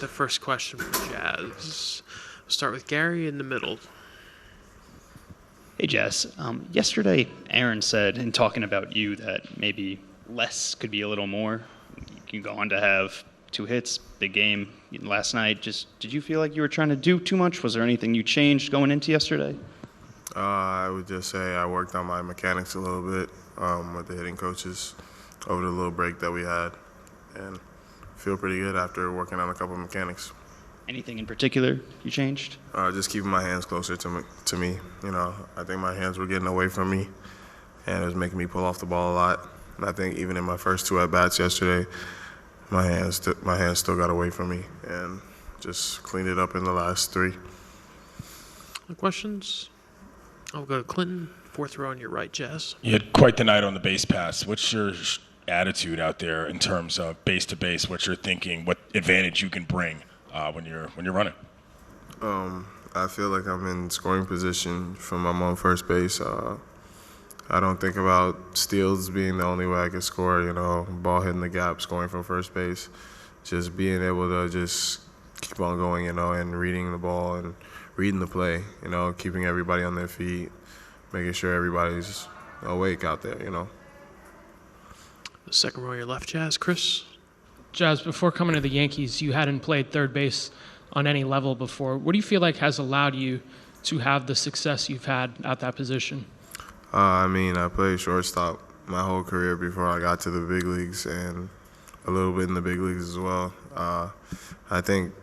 the first question for Jazz. We'll start with Gary in the middle. Hey, Jazz. Yesterday, Aaron said, in talking about you, that maybe less could be a little more. You can go on to have 2 hits, big game last night. Just did you feel like you were trying to do too much? Was there anything you changed going into yesterday? I would just say I worked on my mechanics a little bit with the hitting coaches over the little break that we had, and feel pretty good after working on a couple of mechanics. Anything in particular you changed? Just keeping my hands closer to me. You know, I think my hands were getting away from me, and it was making me pull off the ball a lot. And I think even in my first 2 at-bats yesterday, my hands still got away from me, and just cleaned it up in the last 3. Any questions? I'll go to Clinton, 4th row on your right, Jazz. You had quite the night on the base pass. What's your attitude out there in terms of base to base? What you're thinking? What advantage you can bring when you're running? I feel like I'm in scoring position from I'm on first base. I don't think about steals being the only way I can score. You know, ball hitting the gap, scoring from first base, just being able to just keep on going. You know, and reading the ball and reading the play. You know, keeping everybody on their feet, making sure everybody's awake out there. You know. The 2nd row on your left, Jazz. Chris? Jazz, before coming to the Yankees, you hadn't played third base on any level before. What do you feel like has allowed you to have the success you've had at that position? I mean, I played shortstop my whole career before I got to the big leagues, and a little bit in the big leagues as well. I think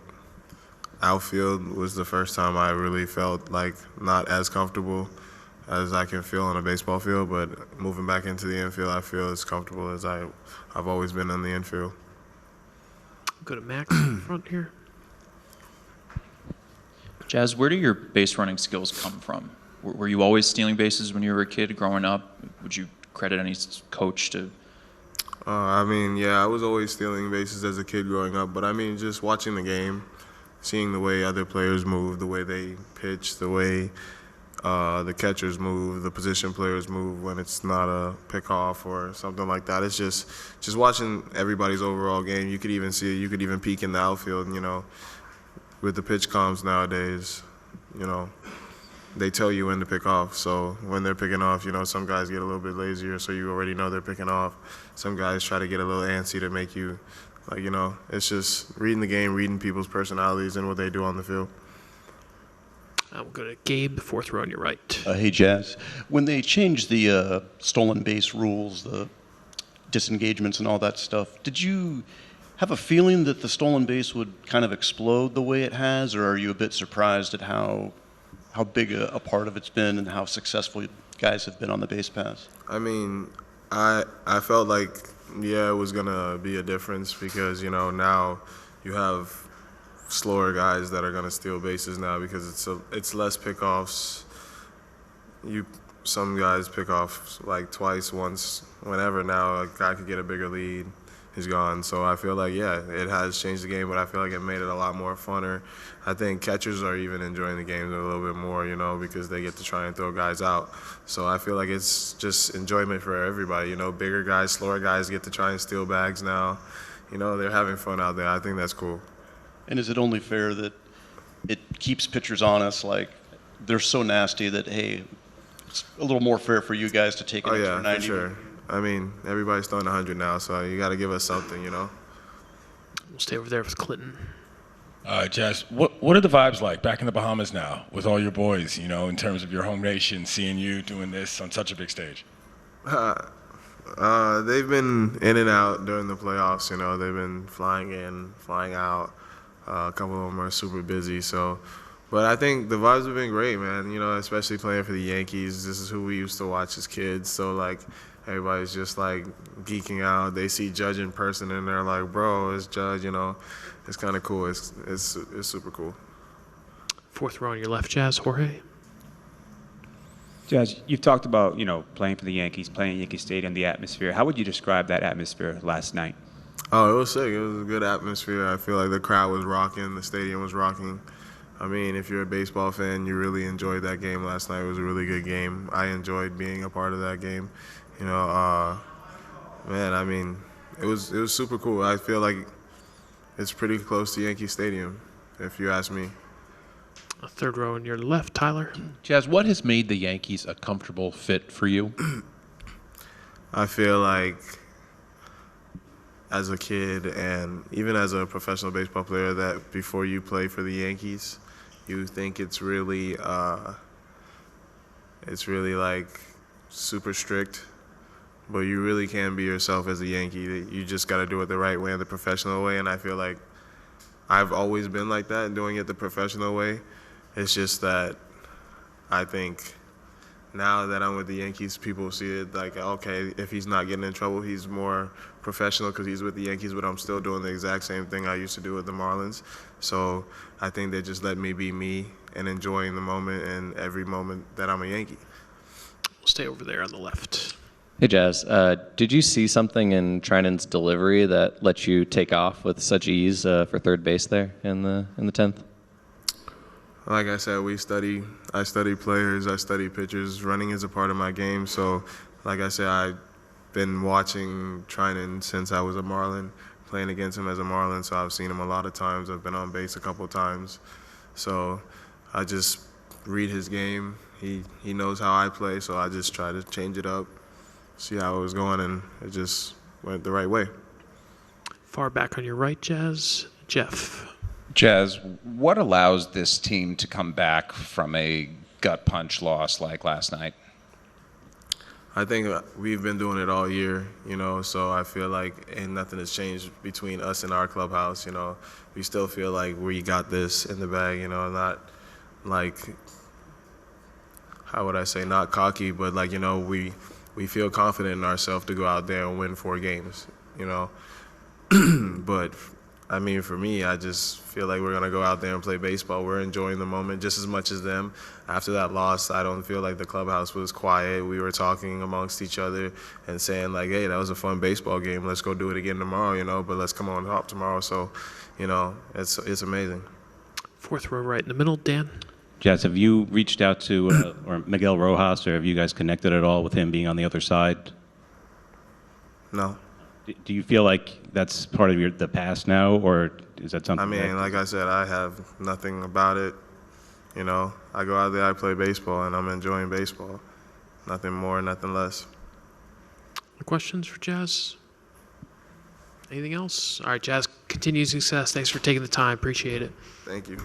outfield was the first time I really felt like not as comfortable as I can feel on a baseball field, but moving back into the infield, I feel as comfortable as I've always been on the infield. Go to Max in front here. Jazz, where do your base running skills come from? Were you always stealing bases when you were a kid growing up? Would you credit any coach to? I mean, yeah, I was always stealing bases as a kid growing up, but I mean, just watching the game, seeing the way other players move, the way they pitch, the way the catchers move, the position players move when it's not a pickoff or something like that. It's just watching everybody's overall game. You could even see it. You could even peek in the outfield, you know, with the pitch comms nowadays, you know, they tell you when to pick off. So when they're picking off, you know, some guys get a little bit lazier, so you already know they're picking off. Some guys try to get a little antsy to make you, like, you know, it's just reading the game, reading people's personalities and what they do on the field. We'll go to Gabe, 4th row on your right. Hey, Jazz. When they changed the stolen base rules, the disengagements and all that stuff, did you have a feeling that the stolen base would kind of explode the way it has, or are you a bit surprised at how big a part of it's been and how successful guys have been on the base pass? I mean, I felt like, yeah, it was going to be a difference because, you know, now you have slower guys that are going to steal bases now because it's less pickoffs. Some guys pick off like twice, once, whenever. Now a guy could get a bigger lead. He's gone. So I feel like, yeah, it has changed the game, but I feel like it made it a lot more funner. I think catchers are even enjoying the games a little bit more, you know, because they get to try and throw guys out. So I feel like it's just enjoyment for everybody. You know, bigger guys, slower guys get to try and steal bags now. You know, they're having fun out there. I think that's cool. And is it only fair that it keeps pitchers honest? Like, they're so nasty that, hey, it's a little more fair for you guys to take an extra 90. For sure. I mean, everybody's throwing 100 now, so you got to give us something, you know? We'll stay over there with Clinton. Jazz, what are the vibes like back in the Bahamas now with all your boys, you know, in terms of your home nation, seeing you doing this on such a big stage? They've been in and out during the playoffs, you know. They've been flying in, flying out. A couple of them are super busy, so. But I think the vibes have been great, man, you know, especially playing for the Yankees. This is who we used to watch as kids, so, like, everybody's just, like, geeking out. They see Judge in person, and they're like, bro, it's Judge, you know. It's kind of cool. It's super cool. 4th row on your left, Jazz. Jorge? Jazz, you've talked about, you know, playing for the Yankees, playing at Yankee Stadium, the atmosphere. How would you describe that atmosphere last night? Oh, it was sick. It was a good atmosphere. I feel like the crowd was rocking. The stadium was rocking. I mean, if you're a baseball fan, you really enjoyed that game last night. It was a really good game. I enjoyed being a part of that game. You know, man, I mean, it was super cool. I feel like It's pretty close to Yankee Stadium, if you ask me. A third row on your left, Tyler. Jazz, what has made the Yankees a comfortable fit for you? I feel like as a kid and even as a professional baseball player that before you play for the Yankees, you think it's really like super strict, but you really can be yourself as a Yankee. You just got to do it the right way and the professional way, and I feel like I've always been like that, doing it the professional way. It's just that I think now that I'm with the Yankees, people see it like, okay, if he's not getting in trouble, he's more professional because he's with the Yankees, but I'm still doing the exact same thing I used to do with the Marlins. So I think they just let me be me and enjoying the moment and every moment that I'm a Yankee. We'll stay over there on the left. Hey, Jazz. Did you see something in Trinan's delivery that let you take off with such ease for third base there in the 10th? Like I said, I study players, I study pitchers. Running is a part of my game. So, like I said, I've been watching Trinan since I was a Marlin, playing against him as a Marlin. So I've seen him a lot of times. I've been on base a couple of times. So I just read his game. He knows how I play, so I just try to change it up, see how it was going, and it just went the right way. Far back on your right, Jazz. Jeff. Jazz, what allows this team to come back from a gut punch loss like last night? I think we've been doing it all year, so I feel like nothing has changed between us and our clubhouse, We still feel like we got this in the bag, not like, how would I say, not cocky, but like, we feel confident in ourselves to go out there and win 4 games, But I mean, for me, I just feel like we're going to go out there and play baseball. We're enjoying the moment just as much as them. After that loss, I don't feel like the clubhouse was quiet. We were talking amongst each other and saying, like, hey, that was a fun baseball game. Let's go do it again tomorrow, but let's come on top tomorrow. So, it's amazing. Fourth row right in the middle, Dan. Jazz, have you reached out to or Miguel Rojas, or have you guys connected at all with him being on the other side? No. Do you feel like that's part of the past now, or is that something? I mean, like I said, I have nothing about it. I go out there, I play baseball, and I'm enjoying baseball. Nothing more, nothing less. Questions for Jazz? Anything else? All right, Jazz, continued success. Thanks for taking the time. Appreciate it. Thank you.